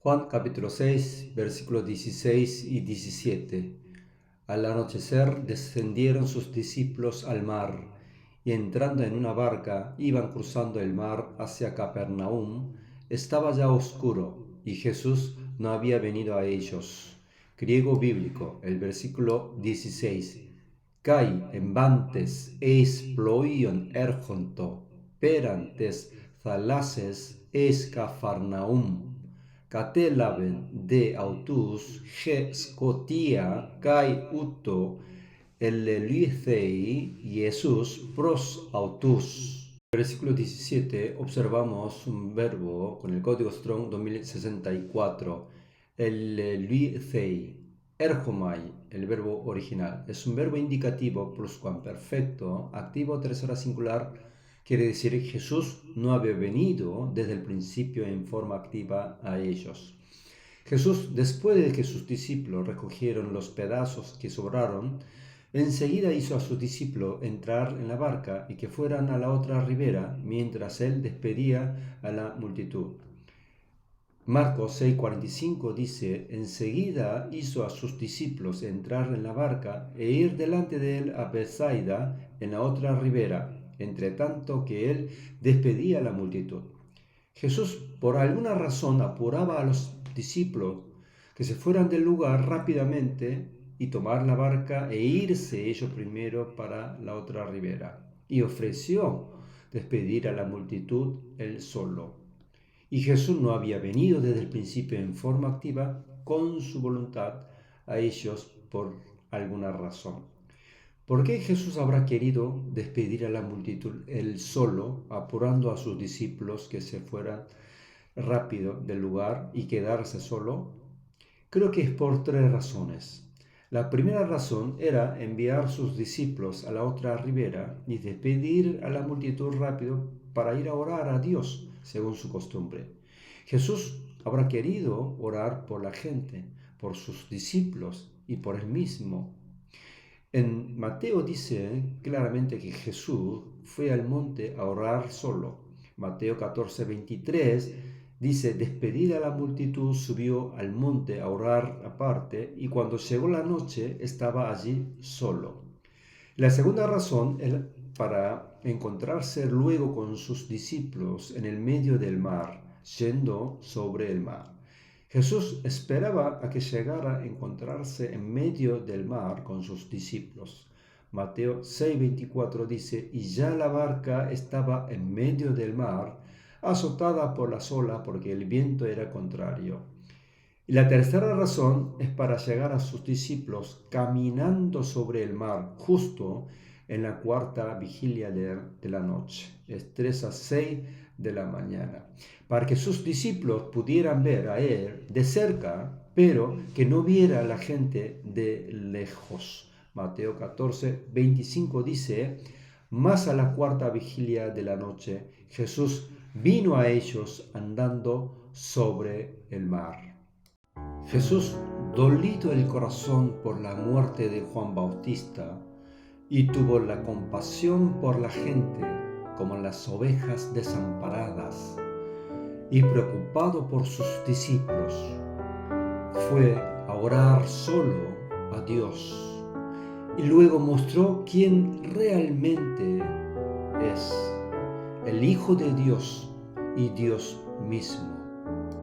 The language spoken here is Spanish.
Juan capítulo 6, versículos 16 y 17. Al anochecer descendieron sus discípulos al mar, y entrando en una barca iban cruzando el mar hacia Capernaum. Estaba ya oscuro, y Jesús no había venido a ellos. Griego bíblico, el versículo 16. Kai embantes eis ploion ergonto, perantes thalases eis Cafarnaum. Catelaben de autus ge scotia kai uto elelithei Jesus pros autus. Versículo 17 observamos un verbo con el código Strong 2064, elelithei. Ergomai, el verbo original, es un verbo indicativo pluscuamperfecto, activo tercera singular. Quiere decir que Jesús no había venido desde el principio en forma activa a ellos. Jesús, después de que sus discípulos recogieron los pedazos que sobraron, enseguida hizo a sus discípulos entrar en la barca y que fueran a la otra ribera, mientras él despedía a la multitud. Marcos 6:45 dice: enseguida hizo a sus discípulos entrar en la barca e ir delante de él a Bethsaida en la otra ribera, entre tanto que él despedía a la multitud. Jesús, por alguna razón, apuraba a los discípulos que se fueran del lugar rápidamente y tomar la barca e irse ellos primero para la otra ribera, y ofreció despedir a la multitud él solo. Y Jesús no había venido desde el principio en forma activa con su voluntad a ellos por alguna razón. ¿Por qué Jesús habrá querido despedir a la multitud él solo, apurando a sus discípulos que se fueran rápido del lugar y quedarse solo? Creo que es por tres razones. La primera razón era enviar sus discípulos a la otra ribera y despedir a la multitud rápido para ir a orar a Dios, según su costumbre. Jesús habrá querido orar por la gente, por sus discípulos y por él mismo. En Mateo dice claramente que Jesús fue al monte a orar solo. Mateo 14:23 dice: despedida la multitud, subió al monte a orar aparte, y cuando llegó la noche estaba allí solo. La segunda razón es para encontrarse luego con sus discípulos en el medio del mar, yendo sobre el mar. Jesús esperaba a que llegara a encontrarse en medio del mar con sus discípulos. Mateo 6:24 dice: y ya la barca estaba en medio del mar, azotada por las olas porque el viento era contrario. Y la tercera razón es para llegar a sus discípulos caminando sobre el mar, justo en la cuarta vigilia de la noche, es 3 a 6 de la mañana, para que sus discípulos pudieran ver a él de cerca, pero que no viera a la gente de lejos. Mateo 14:25 dice: mas a la cuarta vigilia de la noche, Jesús vino a ellos andando sobre el mar. Jesús, dolido el corazón por la muerte de Juan Bautista, y tuvo la compasión por la gente como las ovejas desamparadas, y preocupado por sus discípulos, fue a orar solo a Dios, y luego mostró quién realmente es, el Hijo de Dios y Dios mismo.